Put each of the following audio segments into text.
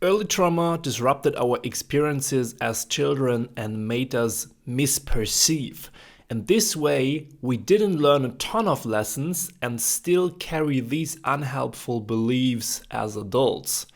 Early trauma disrupted our experiences as children and made us misperceive. And this way, we didn't learn a ton of lessons and still carry these unhelpful beliefs as adults.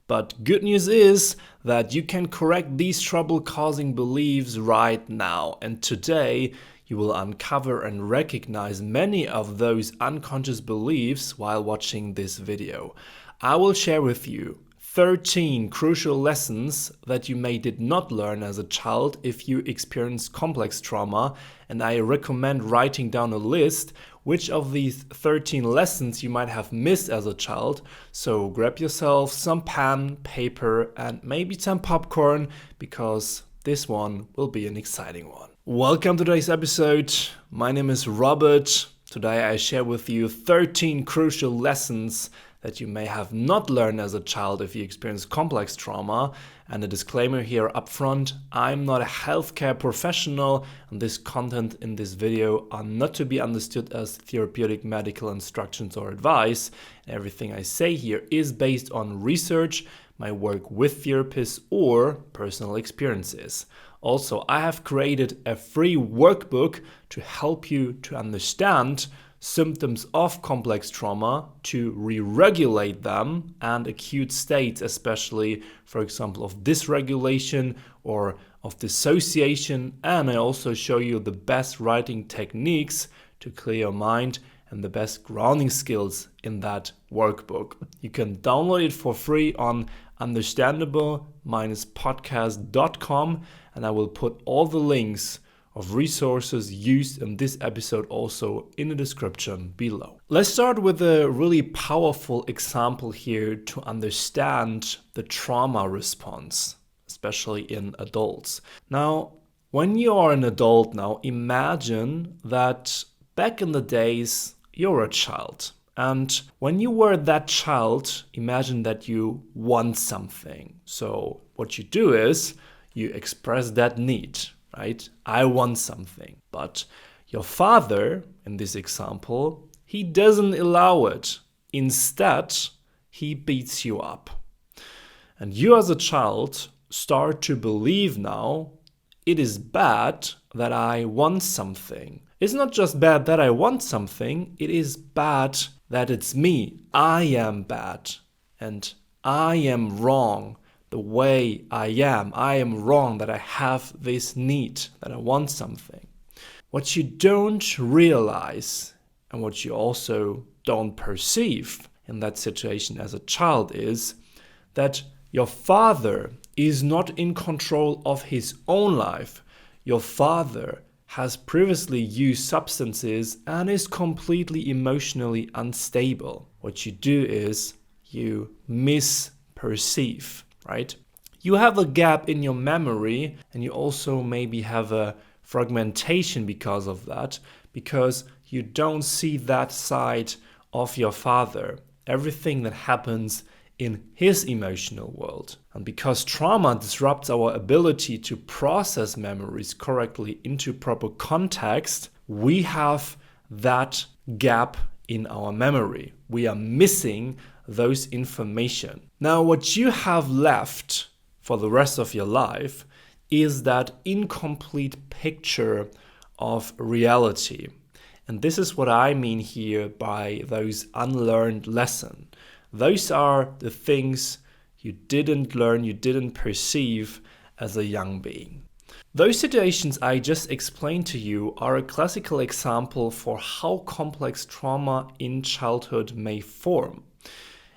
But good news is that you can correct these trouble-causing beliefs right now. And today, you will uncover and recognize many of those unconscious beliefs while watching this video. I will share with you 13 crucial lessons that you may did not learn as a child if you experienced complex trauma, and I recommend writing down a list which of these 13 lessons you might have missed as a child. So grab yourself some pen, paper, and maybe some popcorn, because this one will be an exciting one. Welcome to today's episode. My name is Robert. Today I share with you 13 crucial lessons that you may have not learned as a child if you experience complex trauma. And a disclaimer here up front, I'm not a healthcare professional, and this content in this video are not to be understood as therapeutic medical instructions or advice. Everything I say here is based on research, my work with therapists, or personal experiences. Also, I have created a free workbook to help you to understand symptoms of complex trauma, to re-regulate them, and acute states, especially, for example, of dysregulation or of dissociation. And I also show you the best writing techniques to clear your mind and the best grounding skills in that workbook. You can download it for free on understandable-podcast.com, and I will put all the links of resources used in this episode also in the description below. Let's start with a really powerful example here to understand the trauma response, especially in adults. Now, when you are an adult now, imagine that back in the days, you're a child. And when you were that child, imagine that you want something. So what you do is you express that need. Right? I want something. But your father, in this example, he doesn't allow it. Instead, he beats you up. And you as a child start to believe now, it is bad that I want something. It's not just bad that I want something, it is bad that it's me. I am bad. And I am wrong. The way I am wrong that I have this need, that I want something. What you don't realize and what you also don't perceive in that situation as a child is that your father is not in control of his own life. Your father has previously used substances and is completely emotionally unstable. What you do is you misperceive. Right? You have a gap in your memory, and you also maybe have a fragmentation because of that, because you don't see that side of your father, everything that happens in his emotional world. And because trauma disrupts our ability to process memories correctly into proper context, we have that gap in our memory. We are missing those information. Now, what you have left for the rest of your life is that incomplete picture of reality. And this is what I mean here by those unlearned lessons. Those are the things you didn't learn, you didn't perceive as a young being. Those situations I just explained to you are a classical example for how complex trauma in childhood may form.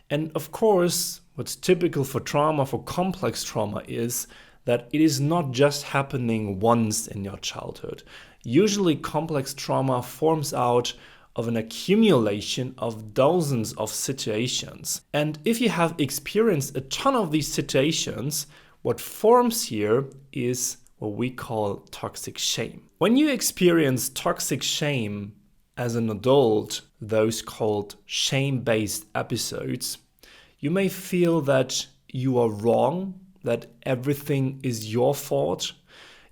And of course, what's typical for trauma, for complex trauma, is that it is not just happening once in your childhood. Usually complex trauma forms out of an accumulation of dozens of situations. And if you have experienced a ton of these situations, what forms here is what we call toxic shame. When you experience toxic shame as an adult, those called shame-based episodes, you may feel that you are wrong, that everything is your fault.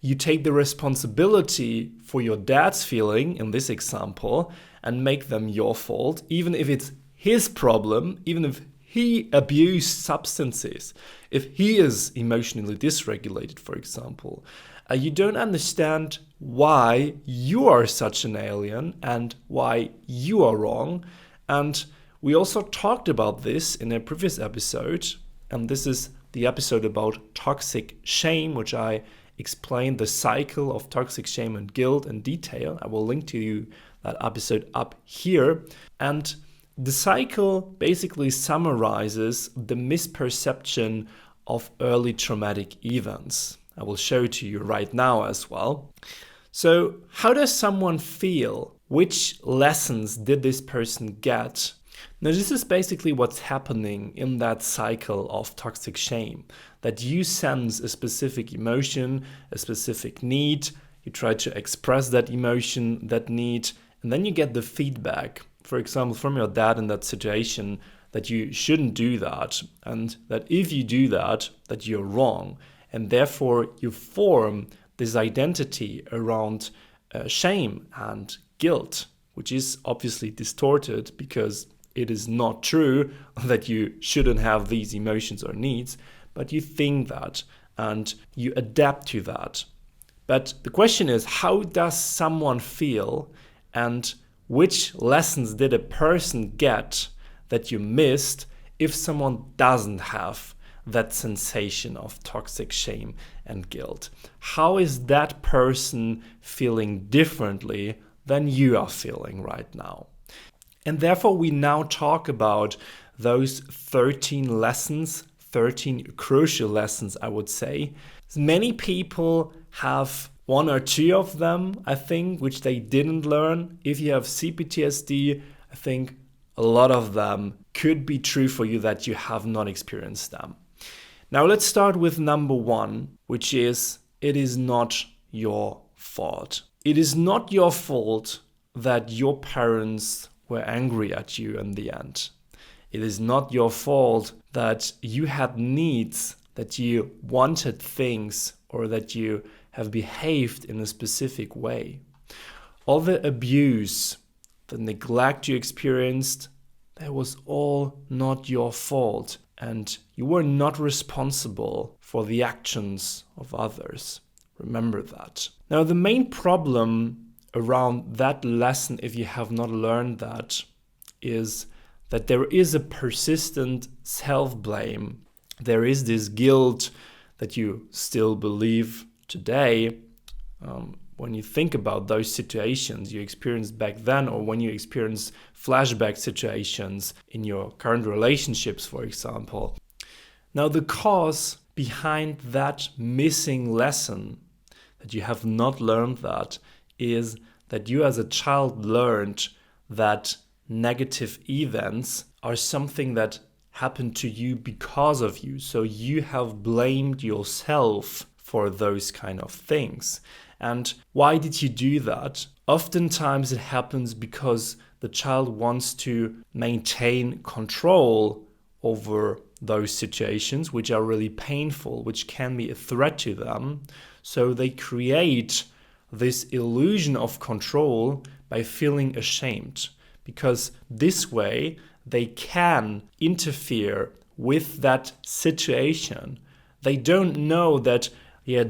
You take the responsibility for your dad's feeling, in this example, and make them your fault, even if it's his problem, even if he abused substances, if he is emotionally dysregulated, for example, you don't understand why you are such an alien and why you are wrong. And we also talked about this in a previous episode, and this is the episode about toxic shame, which I explained the cycle of toxic shame and guilt in detail. I will link to you that episode up here. And the cycle basically summarizes the misperception of early traumatic events. I will show it to you right now as well. So, how does someone feel? Which lessons did this person get? Now, this is basically what's happening in that cycle of toxic shame, that you sense a specific emotion, a specific need, you try to express that emotion, that need, and then you get the feedback, for example, from your dad in that situation, that you shouldn't do that, and that if you do that, that you're wrong. And therefore, you form this identity around shame and guilt, which is obviously distorted because it is not true that you shouldn't have these emotions or needs, but you think that and you adapt to that. But the question is, how does someone feel, and which lessons did a person get that you missed if someone doesn't have that sensation of toxic shame and guilt? How is that person feeling differently than you are feeling right now? And therefore, we now talk about those 13 lessons, 13 crucial lessons, I would say. Many people have one or two of them, I think, which they didn't learn. If you have CPTSD, I think a lot of them could be true for you that you have not experienced them. Now let's start with number one, which is, it is not your fault. It is not your fault that your parents were angry at you in the end. It is not your fault that you had needs, that you wanted things, or that you have behaved in a specific way. All the abuse, the neglect you experienced, that was all not your fault, and you were not responsible for the actions of others. Remember that. Now, the main problem around that lesson, if you have not learned that, is that there is a persistent self-blame. There is this guilt that you still believe today when you think about those situations you experienced back then, or when you experience flashback situations in your current relationships, for example. Now, the cause behind that missing lesson, that you have not learned that, is that you as a child learned that negative events are something that happened to you because of you. So you have blamed yourself for those kind of things. And why did you do that? Oftentimes it happens because the child wants to maintain control over those situations which are really painful, which can be a threat to them. So they create this illusion of control by feeling ashamed, because this way they can interfere with that situation. They don't know that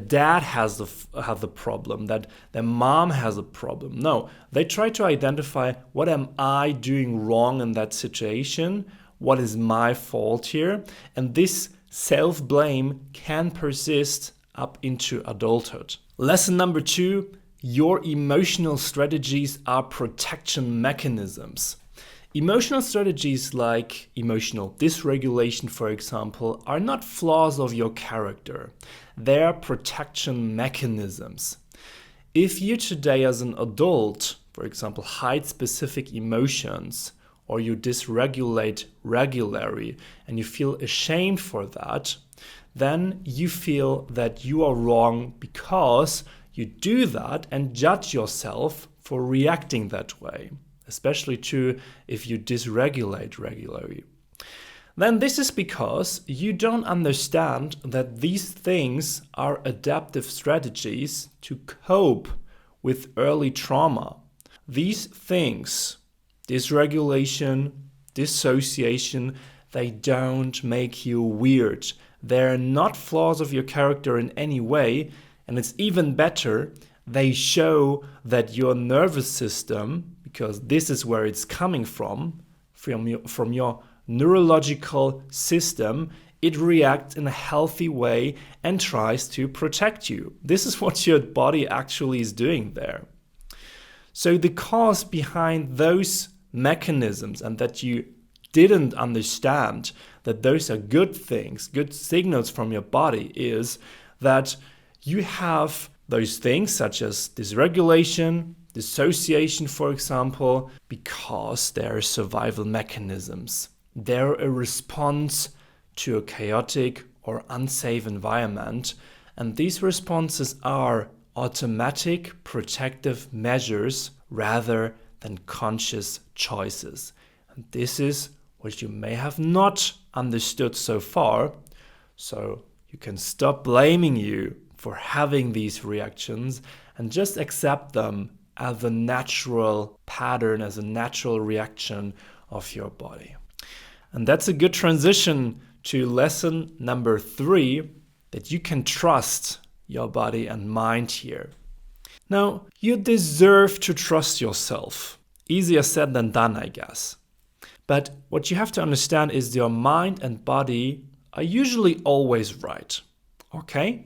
dad has the problem, that their mom has a problem. No, they try to identify, what am I doing wrong in that situation? What is my fault here? And this self-blame can persist up into adulthood. Lesson number 2, your emotional strategies are protection mechanisms. Emotional strategies like emotional dysregulation, for example, are not flaws of your character. They are protection mechanisms. If you today as an adult, for example, hide specific emotions, or you dysregulate regularly and you feel ashamed for that, then you feel that you are wrong because you do that and judge yourself for reacting that way, especially too if you dysregulate regularly. Then this is because you don't understand that these things are adaptive strategies to cope with early trauma. These things, dysregulation, dissociation, They don't make you weird. They're not flaws of your character in any way. And it's even better, they show that your nervous system, because this is where it's coming from your neurological system, it reacts in a healthy way and tries to protect you. This is what your body actually is doing there. So the cause behind those mechanisms, and that you didn't understand that those are good things, good signals from your body, is that you have those things such as dysregulation, dissociation, for example, because they're survival mechanisms. They're a response to a chaotic or unsafe environment, and these responses are automatic protective measures rather than conscious choices. And this is what you may have not understood so far, so you can stop blaming you for having these reactions and just accept them as a natural pattern, as a natural reaction of your body. And that's a good transition to lesson number 3, that you can trust your body and mind here. Now, you deserve to trust yourself. Easier said than done, I guess. But what you have to understand is your mind and body are usually always right. Okay?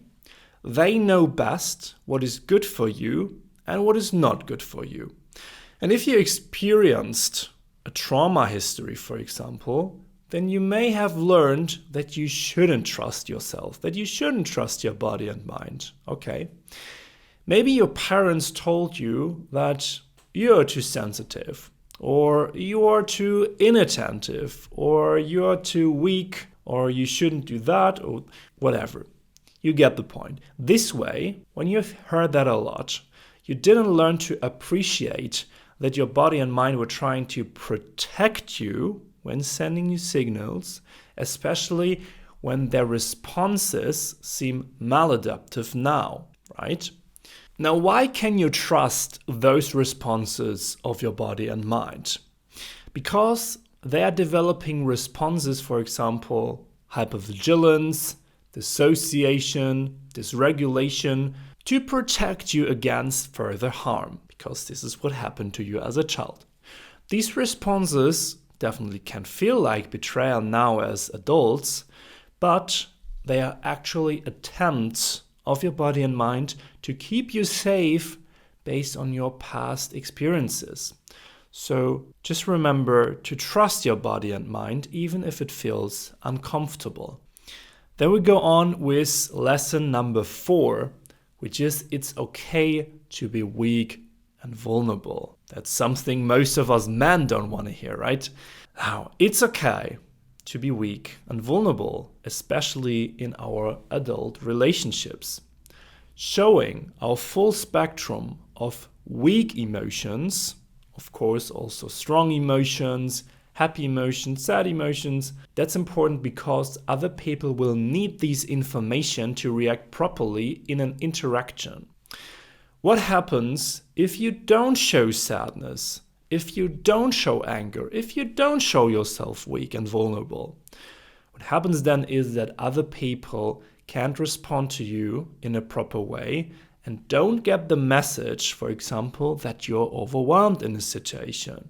They know best what is good for you and what is not good for you. And if you experienced a trauma history, for example, then you may have learned that you shouldn't trust yourself, that you shouldn't trust your body and mind. Okay? Maybe your parents told you that you're too sensitive, or you are too inattentive, or you're too weak, or you shouldn't do that, or whatever. You get the point. This way, when you've heard that a lot, you didn't learn to appreciate that your body and mind were trying to protect you when sending you signals, especially when their responses seem maladaptive now, right? Now, why can you trust those responses of your body and mind? Because they are developing responses, for example, hypervigilance, dissociation, dysregulation, to protect you against further harm, because this is what happened to you as a child. These responses definitely can feel like betrayal now as adults, but they are actually attempts of your body and mind to keep you safe based on your past experiences. So just remember to trust your body and mind, even if it feels uncomfortable. Then we go on with lesson number 4, which is it's okay to be weak and vulnerable. That's something most of us men don't want to hear, right? Now, it's okay to be weak and vulnerable, especially in our adult relationships. Showing our full spectrum of weak emotions, of course also strong emotions, happy emotions, sad emotions, that's important because other people will need this information to react properly in an interaction. What happens if you don't show sadness, if you don't show anger, if you don't show yourself weak and vulnerable? What happens then is that other people can't respond to you in a proper way and don't get the message, for example, that you're overwhelmed in a situation.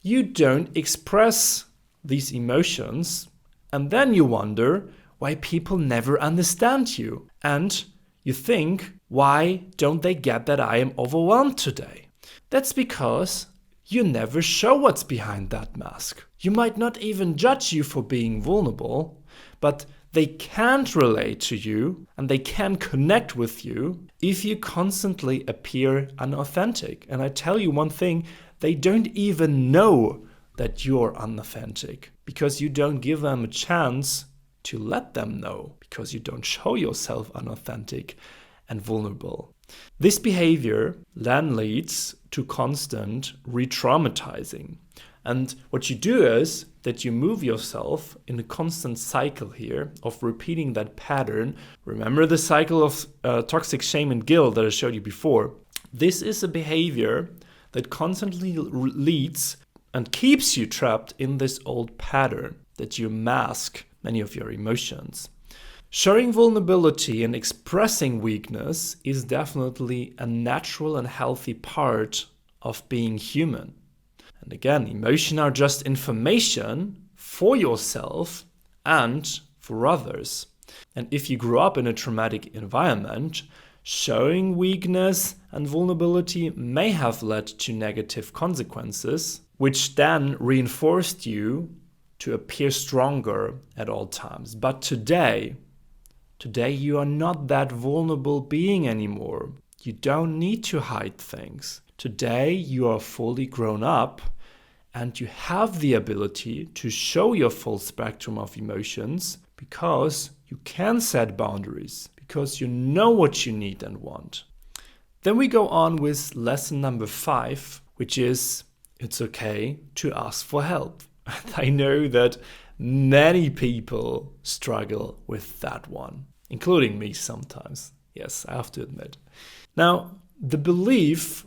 You don't express these emotions, and then you wonder why people never understand you. And you think, why don't they get that I am overwhelmed today? That's because you never show what's behind that mask. You might not even judge you for being vulnerable, but they can't relate to you and they can connect with you if you constantly appear unauthentic. And I tell you one thing, they don't even know that you're unauthentic because you don't give them a chance to let them know, because you don't show yourself unauthentic and vulnerable. This behavior then leads to constant re-traumatizing. And what you do is that you move yourself in a constant cycle here of repeating that pattern. Remember the cycle of toxic shame and guilt that I showed you before. This is a behavior that constantly leads and keeps you trapped in this old pattern. that you mask many of your emotions. Showing vulnerability and expressing weakness is definitely a natural and healthy part of being human. And again, emotions are just information for yourself and for others. And if you grew up in a traumatic environment, showing weakness and vulnerability may have led to negative consequences, which then reinforced you to appear stronger at all times. But today you are not that vulnerable being anymore. You don't need to hide things. Today you are fully grown up and you have the ability to show your full spectrum of emotions because you can set boundaries, because you know what you need and want. Then we go on with lesson number 5, which is it's okay to ask for help. I know that many people struggle with that one, including me sometimes. Yes, I have to admit. Now, the belief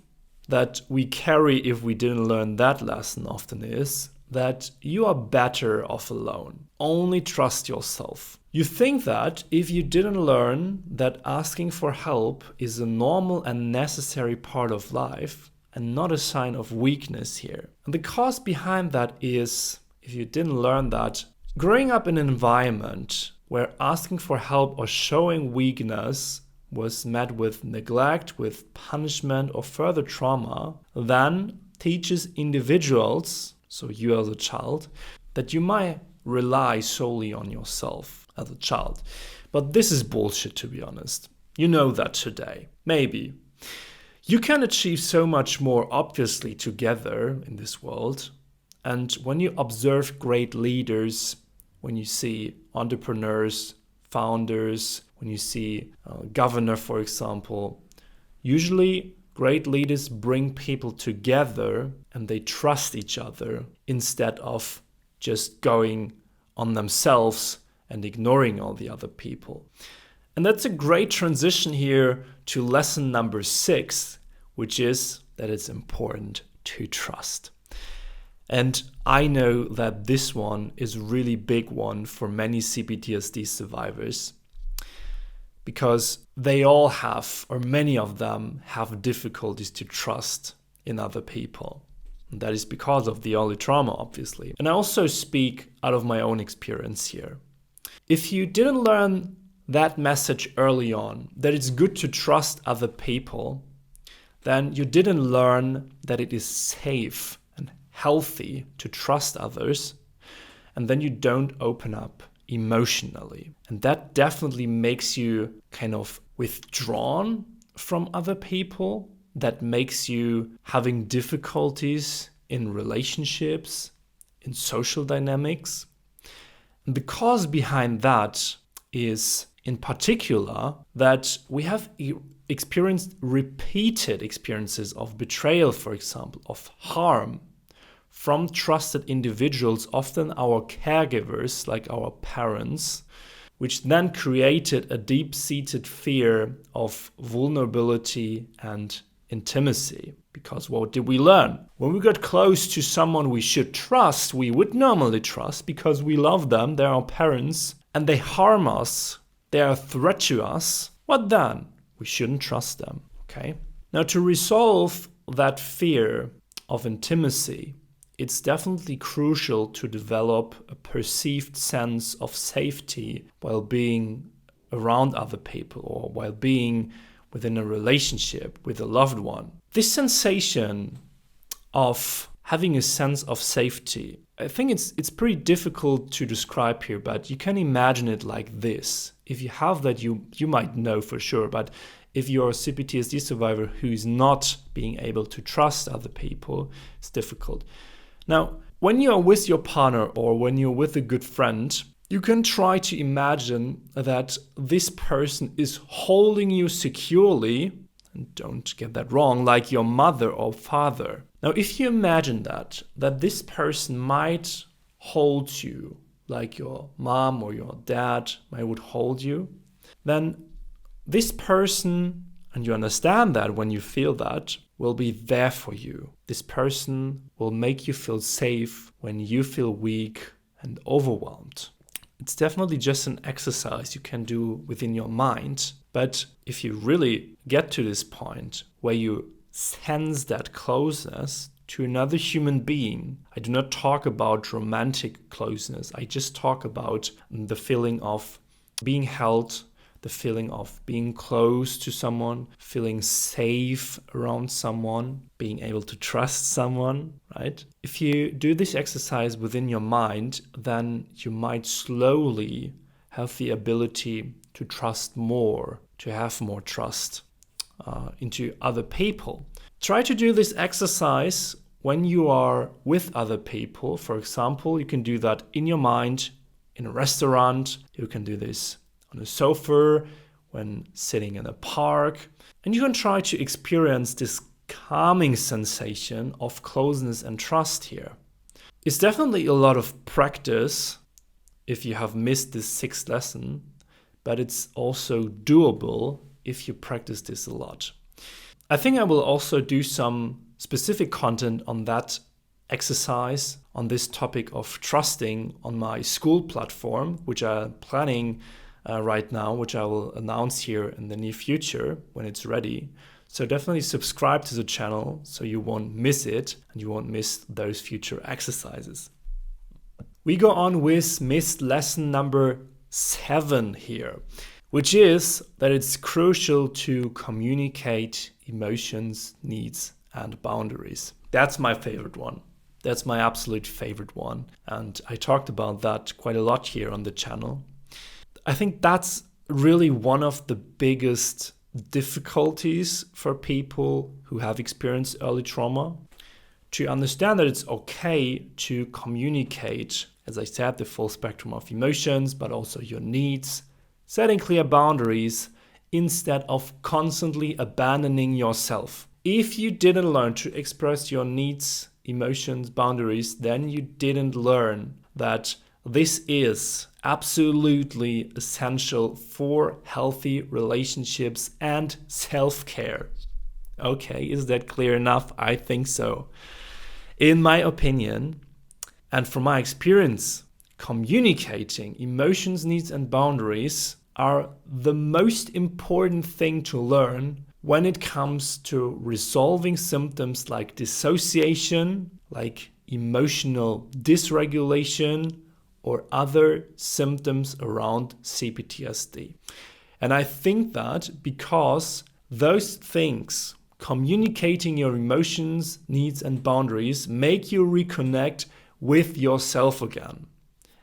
that we carry if we didn't learn that lesson often is that you are better off alone. Only trust yourself. You think that if you didn't learn that asking for help is a normal and necessary part of life and not a sign of weakness here. And the cause behind that is, if you didn't learn that, growing up in an environment where asking for help or showing weakness was met with neglect, with punishment or further trauma, then teaches individuals, so you as a child, that you might rely solely on yourself as a child. But this is bullshit, to be honest. You know that today. Maybe. You can achieve so much more obviously together in this world. And when you observe great leaders, when you see entrepreneurs, founders, when you see a governor, for example, usually great leaders bring people together and they trust each other instead of just going on themselves and ignoring all the other people. And that's a great transition here to lesson number 6, which is that it's important to trust. And I know that this one is a really big one for many CPTSD survivors because they all have, or many of them have difficulties to trust in other people. And that is because of the early trauma, obviously. And I also speak out of my own experience here. If you didn't learn that message early on, that it's good to trust other people, then you didn't learn that it is safe and healthy to trust others, and then you don't open up emotionally. And that definitely makes you kind of withdrawn from other people. That makes you having difficulties in relationships, in social dynamics. And the cause behind that is, in particular, that we have experienced repeated experiences of betrayal, for example, of harm from trusted individuals, often our caregivers, like our parents, which then created a deep-seated fear of vulnerability and intimacy. Because what did we learn? When we got close to someone we should trust, we would normally trust because we love them, they're our parents, and they harm us, they are a threat to us, what then? We shouldn't trust them, okay? Now, to resolve that fear of intimacy, it's definitely crucial to develop a perceived sense of safety while being around other people or while being within a relationship with a loved one. This sensation of having a sense of safety, I think it's pretty difficult to describe here, but you can imagine it like this. If you have that, you might know for sure, but if you're a CPTSD survivor who is not being able to trust other people, it's difficult. Now, when you are with your partner or when you're with a good friend, you can try to imagine that this person is holding you securely, and don't get that wrong, like your mother or father. Now, if you imagine that this person might hold you like your mom or your dad would hold you, then this person, and you understand that when you feel that, will be there for you. This person will make you feel safe when you feel weak and overwhelmed. It's definitely just an exercise you can do within your mind. But if you really get to this point where you sense that closeness to another human being, I do not talk about romantic closeness. I just talk about the feeling of being held, the feeling of being close to someone, feeling safe around someone, being able to trust someone, right? If you do this exercise within your mind, then you might slowly have the ability to trust more, to have more trust into other people. Try to do this exercise when you are with other people. For example, you can do that in your mind, in a restaurant. You can do this on a sofa, when sitting in a park. And you can try to experience this calming sensation of closeness and trust here. It's definitely a lot of practice if you have missed this 6th lesson, but it's also doable if you practice this a lot. I think I will also do some specific content on that exercise, on this topic of trusting on my school platform, which I'm planning right now, which I will announce here in the near future when it's ready. So definitely subscribe to the channel so you won't miss it and you won't miss those future exercises. We go on with missed lesson number 7 here, which is that it's crucial to communicate emotions, needs, and boundaries. That's my favorite one. That's my absolute favorite one. And I talked about that quite a lot here on the channel. I think that's really one of the biggest difficulties for people who have experienced early trauma, to understand that it's okay to communicate, as I said, the full spectrum of emotions, but also your needs, setting clear boundaries instead of constantly abandoning yourself. If you didn't learn to express your needs, emotions, boundaries, then you didn't learn that this is absolutely essential for healthy relationships and self-care. Okay, is that clear enough? I think so. In my opinion, and from my experience, communicating emotions, needs, and boundaries are the most important thing to learn when it comes to resolving symptoms like dissociation, like emotional dysregulation, or other symptoms around CPTSD. And I think that because those things, communicating your emotions, needs, and boundaries, make you reconnect with yourself again.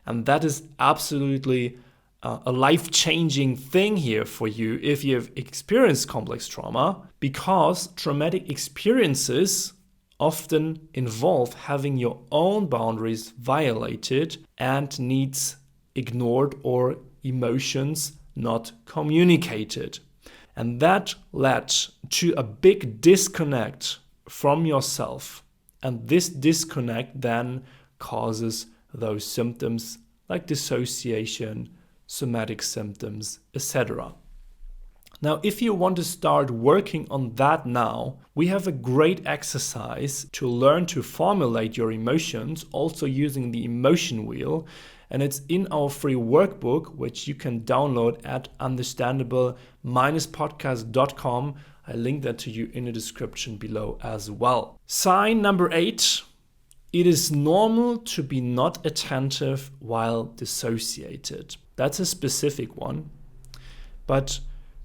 And that is absolutely a life-changing thing here for you if you've experienced complex trauma, because traumatic experiences often involve having your own boundaries violated and needs ignored or emotions not communicated. And that led to a big disconnect from yourself. And this disconnect then causes those symptoms like dissociation, somatic symptoms, etc. Now, if you want to start working on that now, we have a great exercise to learn to formulate your emotions, also using the emotion wheel. And it's in our free workbook, which you can download at understandable-podcast.com. I link that to you in the description below as well. Sign number 8. It is normal to be not attentive while dissociated. That's a specific one. But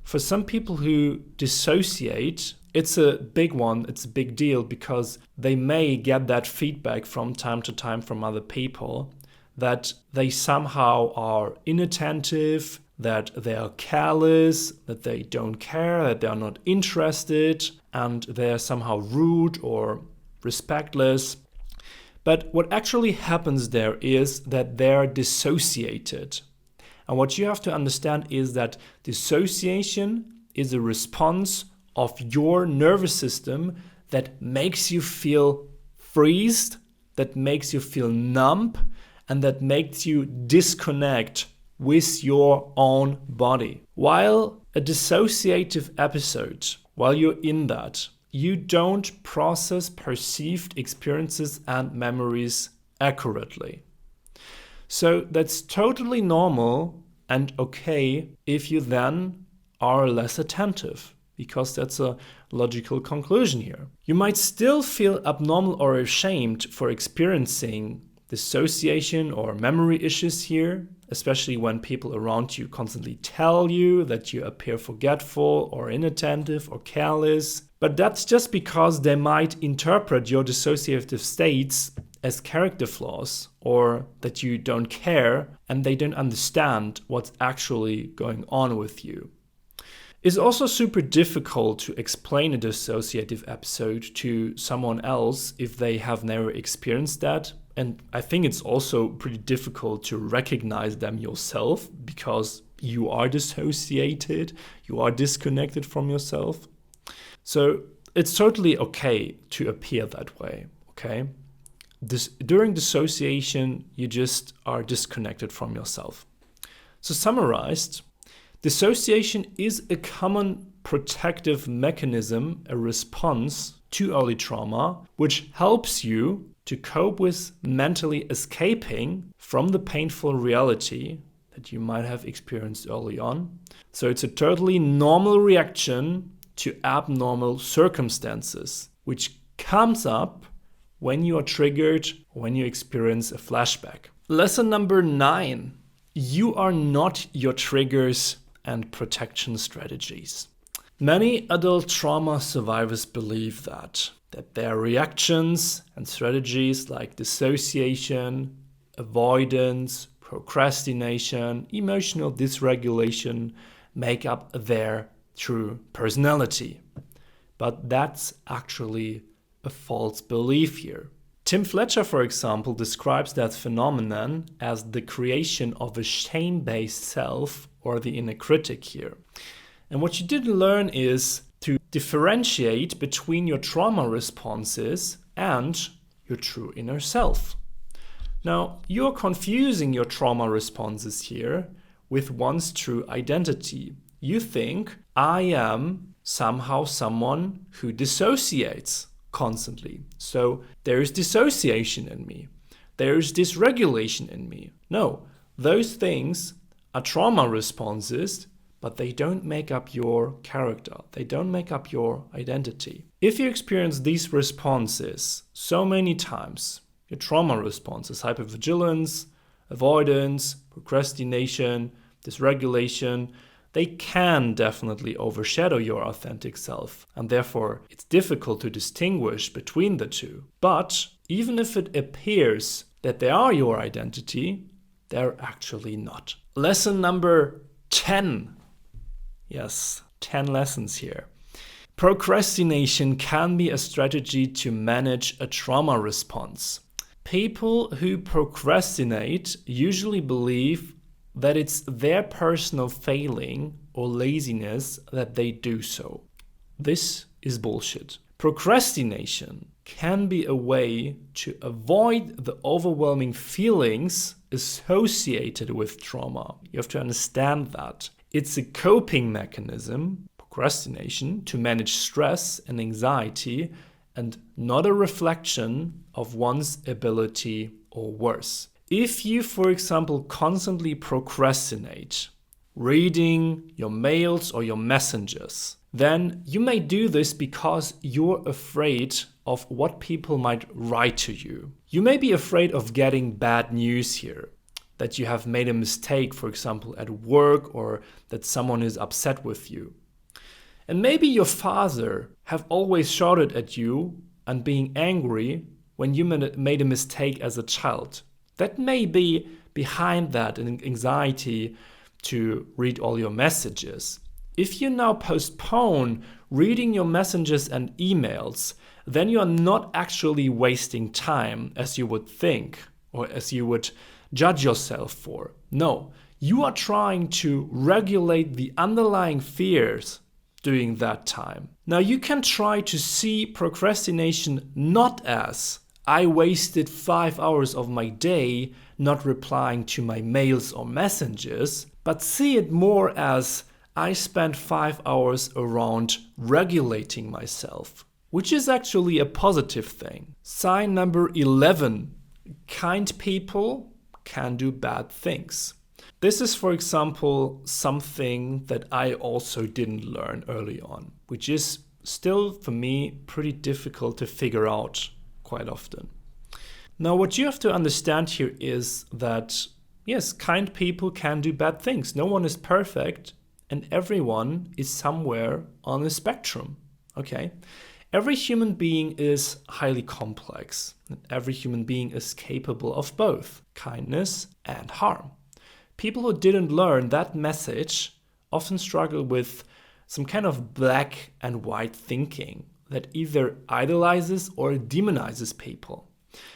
for some people who dissociate, it's a big one, it's a big deal, because they may get that feedback from time to time from other people that they somehow are inattentive, that they are careless, that they don't care, that they are not interested, and they are somehow rude or respectless. But what actually happens there is that they're dissociated. And what you have to understand is that dissociation is a response of your nervous system that makes you feel freezed, that makes you feel numb, and that makes you disconnect with your own body. While a dissociative episode, while you're in that, you don't process perceived experiences and memories accurately. So that's totally normal and okay if you then are less attentive, because that's a logical conclusion here. You might still feel abnormal or ashamed for experiencing dissociation or memory issues here, especially when people around you constantly tell you that you appear forgetful or inattentive or careless. But that's just because they might interpret your dissociative states as character flaws, or that you don't care and they don't understand what's actually going on with you. It's also super difficult to explain a dissociative episode to someone else if they have never experienced that. And I think it's also pretty difficult to recognize them yourself, because you are dissociated, you are disconnected from yourself. So it's totally okay to appear that way, okay? During dissociation, you just are disconnected from yourself. So summarized, dissociation is a common protective mechanism, a response to early trauma, which helps you to cope with mentally escaping from the painful reality that you might have experienced early on. So it's a totally normal reaction to abnormal circumstances, which comes up when you are triggered, when you experience a flashback. Lesson number 9, you are not your triggers and protection strategies. Many adult trauma survivors believe that their reactions and strategies like dissociation, avoidance, procrastination, emotional dysregulation make up their true personality. But that's actually a false belief here. Tim Fletcher, for example, describes that phenomenon as the creation of a shame-based self, or the inner critic here. And what you didn't learn is to differentiate between your trauma responses and your true inner self. Now, you're confusing your trauma responses here with one's true identity. You think, I am somehow someone who dissociates constantly. So there is dissociation in me. There is dysregulation in me. No, those things are trauma responses, but they don't make up your character. They don't make up your identity. If you experience these responses so many times, your trauma responses, hypervigilance, avoidance, procrastination, dysregulation, they can definitely overshadow your authentic self, and therefore it's difficult to distinguish between the two. But even if it appears that they are your identity, they're actually not. Lesson number 10. Yes, 10 lessons here. Procrastination can be a strategy to manage a trauma response. People who procrastinate usually believe that it's their personal failing or laziness that they do so. This is bullshit. Procrastination can be a way to avoid the overwhelming feelings associated with trauma. You have to understand that. It's a coping mechanism, procrastination, to manage stress and anxiety, and not a reflection of one's ability or worth. If you, for example, constantly procrastinate reading your mails or your messages, then you may do this because you're afraid of what people might write to you. You may be afraid of getting bad news here, that you have made a mistake, for example, at work, or that someone is upset with you. And maybe your father have always shouted at you and being angry when you made a mistake as a child. That may be behind that an anxiety to read all your messages. If you now postpone reading your messages and emails, then you are not actually wasting time as you would think, or as you would judge yourself for. No, you are trying to regulate the underlying fears during that time. Now you can try to see procrastination not as I wasted 5 hours of my day not replying to my mails or messages, but see it more as I spent 5 hours around regulating myself, which is actually a positive thing. Sign number 11. Kind people can do bad things. This is, for example, something that I also didn't learn early on, which is still, for me, pretty difficult to figure out quite often. Now, what you have to understand here is that, yes, kind people can do bad things. No one is perfect, and everyone is somewhere on a spectrum, okay? Every human being is highly complex, and every human being is capable of both kindness and harm. People who didn't learn that message often struggle with some kind of black and white thinking that either idolizes or demonizes people.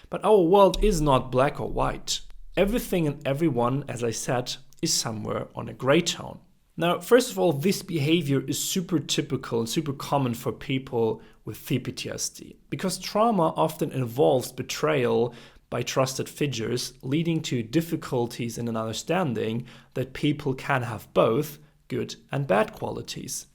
But our world is not black or white. Everything and everyone, as I said, is somewhere on a gray tone. Now, first of all, this behavior is super typical and super common for people with CPTSD because trauma often involves betrayal by trusted figures, leading to difficulties in an understanding that people can have both good and bad qualities.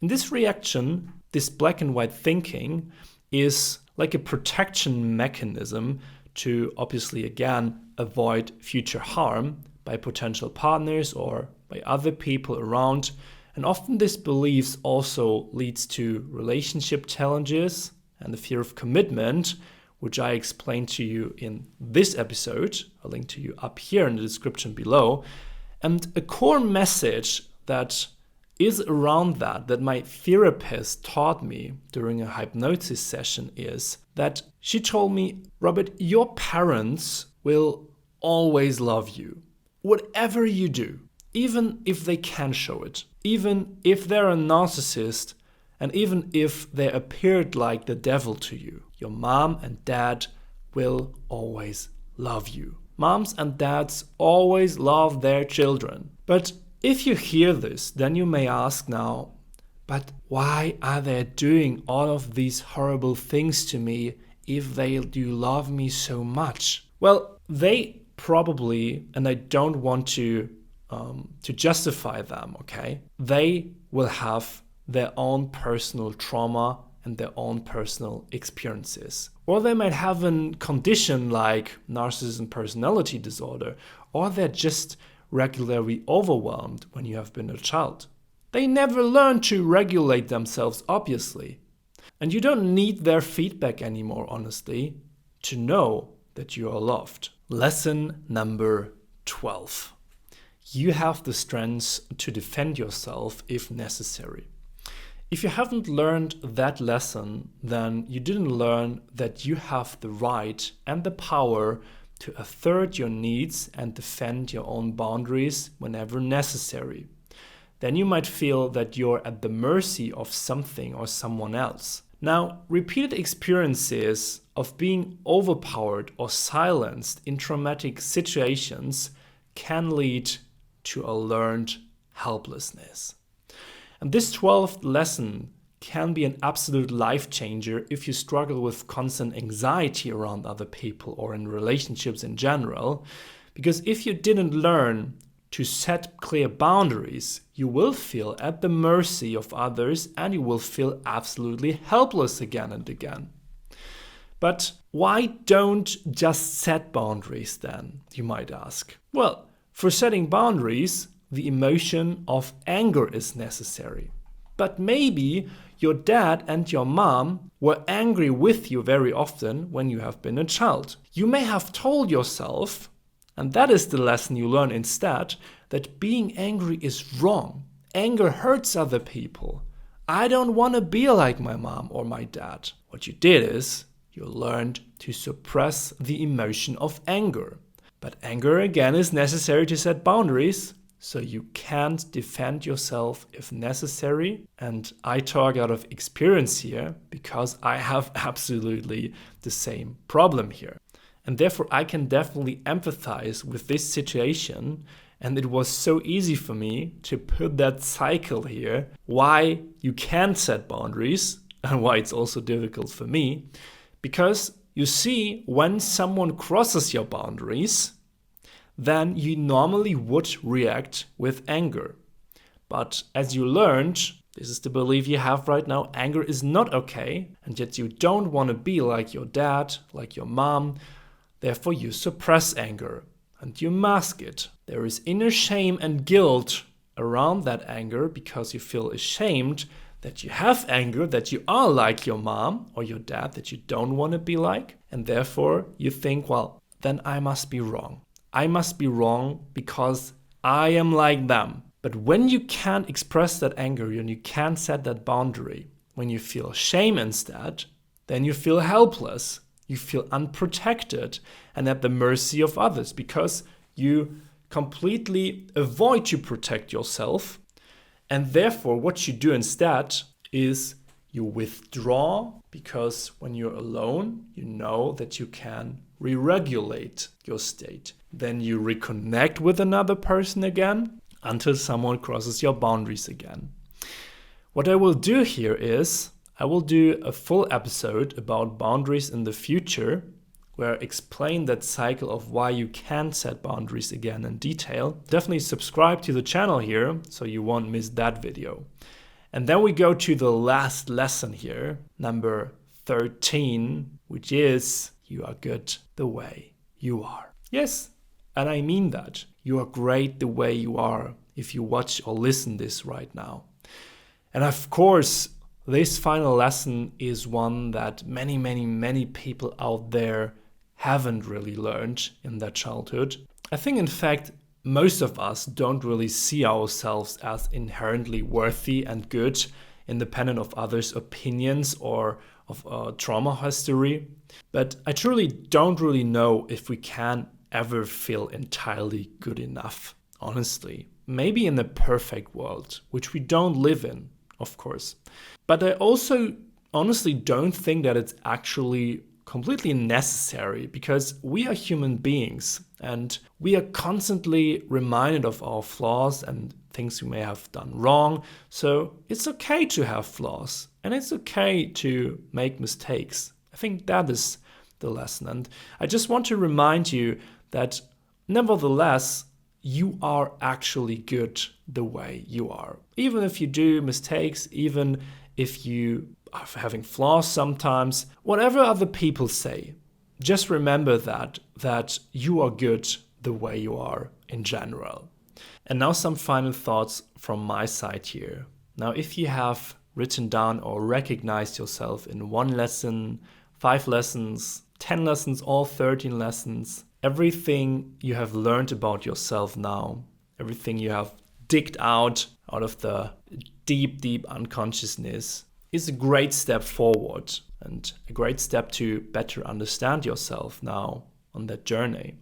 In this reaction, this black and white thinking is like a protection mechanism to obviously, again, avoid future harm by potential partners or by other people around. And often this belief also leads to relationship challenges and the fear of commitment, which I explained to you in this episode. I'll link to you up here in the description below. And a core message that is around that my therapist taught me during a hypnosis session is that she told me, Robert, your parents will always love you. Whatever you do, even if they can show it, even if they're a narcissist, and even if they appeared like the devil to you, your mom and dad will always love you. Moms and dads always love their children. But if you hear this, then you may ask now, but why are they doing all of these horrible things to me if they do love me so much? Well, they probably, and I don't want to justify them, okay? They will have their own personal trauma and their own personal experiences. Or they might have a condition like narcissism personality disorder, or they're just regularly overwhelmed when you have been a child. They never learn to regulate themselves, obviously. And you don't need their feedback anymore, honestly, to know that you are loved. Lesson number 12. You have the strength to defend yourself if necessary. If you haven't learned that lesson, then you didn't learn that you have the right and the power to assert your needs and defend your own boundaries whenever necessary. Then you might feel that you're at the mercy of something or someone else. Now, repeated experiences of being overpowered or silenced in traumatic situations can lead to a learned helplessness. And this 12th lesson can be an absolute life changer if you struggle with constant anxiety around other people or in relationships in general. Because if you didn't learn to set clear boundaries, you will feel at the mercy of others and you will feel absolutely helpless again and again. But why don't just set boundaries then, you might ask? Well, for setting boundaries, the emotion of anger is necessary. But maybe your dad and your mom were angry with you very often when you have been a child. You may have told yourself, and that is the lesson you learn instead, that being angry is wrong. Anger hurts other people. I don't want to be like my mom or my dad. What you did is you learned to suppress the emotion of anger. But anger again is necessary to set boundaries, so you can't defend yourself if necessary. And I talk out of experience here because I have absolutely the same problem here. And therefore I can definitely empathize with this situation. And it was so easy for me to put that cycle here, why you can't set boundaries and why it's also difficult for me. Because you see, when someone crosses your boundaries, then you normally would react with anger. But as you learned, this is the belief you have right now, anger is not okay, and yet you don't want to be like your dad, like your mom, therefore you suppress anger. and you mask it. There is inner shame and guilt around that anger because you feel ashamed that you have anger, that you are like your mom or your dad, that you don't want to be like. And therefore you think, well, then I must be wrong. I must be wrong because I am like them. But when you can't express that anger and you can't set that boundary, when you feel shame instead, then you feel helpless. You feel unprotected and at the mercy of others because you completely avoid to protect yourself. And therefore, what you do instead is you withdraw because when you're alone, you know that you can re-regulate your state. Then you reconnect with another person again until someone crosses your boundaries again. What I will do here is I will do a full episode about boundaries in the future where I explain that cycle of why you can set boundaries again in detail. Definitely subscribe to the channel here so you won't miss that video. And then we go to the last lesson here, number 13, which is you are good the way you are. Yes, and I mean that. You are great the way you are if you watch or listen this right now. And of course, this final lesson is one that many people out there haven't really learned in their childhood. I think, in fact, most of us don't really see ourselves as inherently worthy and good, independent of others' opinions or of trauma history. But I truly don't really know if we can ever feel entirely good enough, honestly. Maybe in a perfect world, which we don't live in, of course. But I also honestly don't think that it's actually completely necessary because we are human beings and we are constantly reminded of our flaws and things we may have done wrong. So it's okay to have flaws and it's okay to make mistakes. I think that is the lesson. And I just want to remind you that nevertheless, you are actually good the way you are. Even if you do mistakes, even if you are having flaws sometimes, whatever other people say, just remember that you are good the way you are in general. And now some final thoughts from my side here. Now, if you have written down or recognized yourself in 1 lesson, 5 lessons, 10 lessons, all 13 lessons, everything you have learned about yourself now, everything you have digged out of the deep unconsciousness is a great step forward and a great step to better understand yourself now on that journey.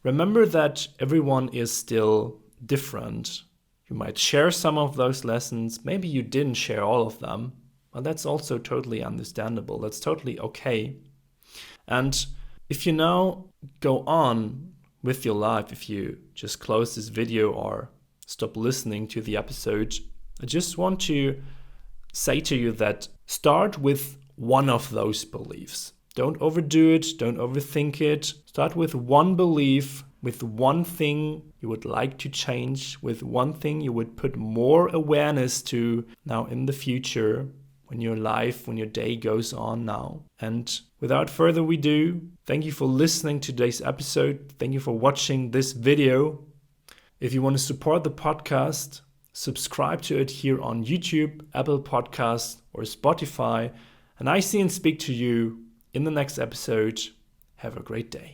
Remember that everyone is still different. You might share some of those lessons. Maybe you didn't share all of them, but that's also totally understandable. That's totally okay. And if you now go on with your life, if you just close this video or stop listening to the episode, I just want to say to you that start with one of those beliefs. Don't overdo it, don't overthink it. Start with one belief, with one thing you would like to change, with one thing you would put more awareness to now in the future, when your life, when your day goes on now. And without further ado, thank you for listening to today's episode. Thank you for watching this video. If you want to support the podcast, subscribe to it here on YouTube, Apple Podcasts, or Spotify. And I see and speak to you in the next episode. Have a great day.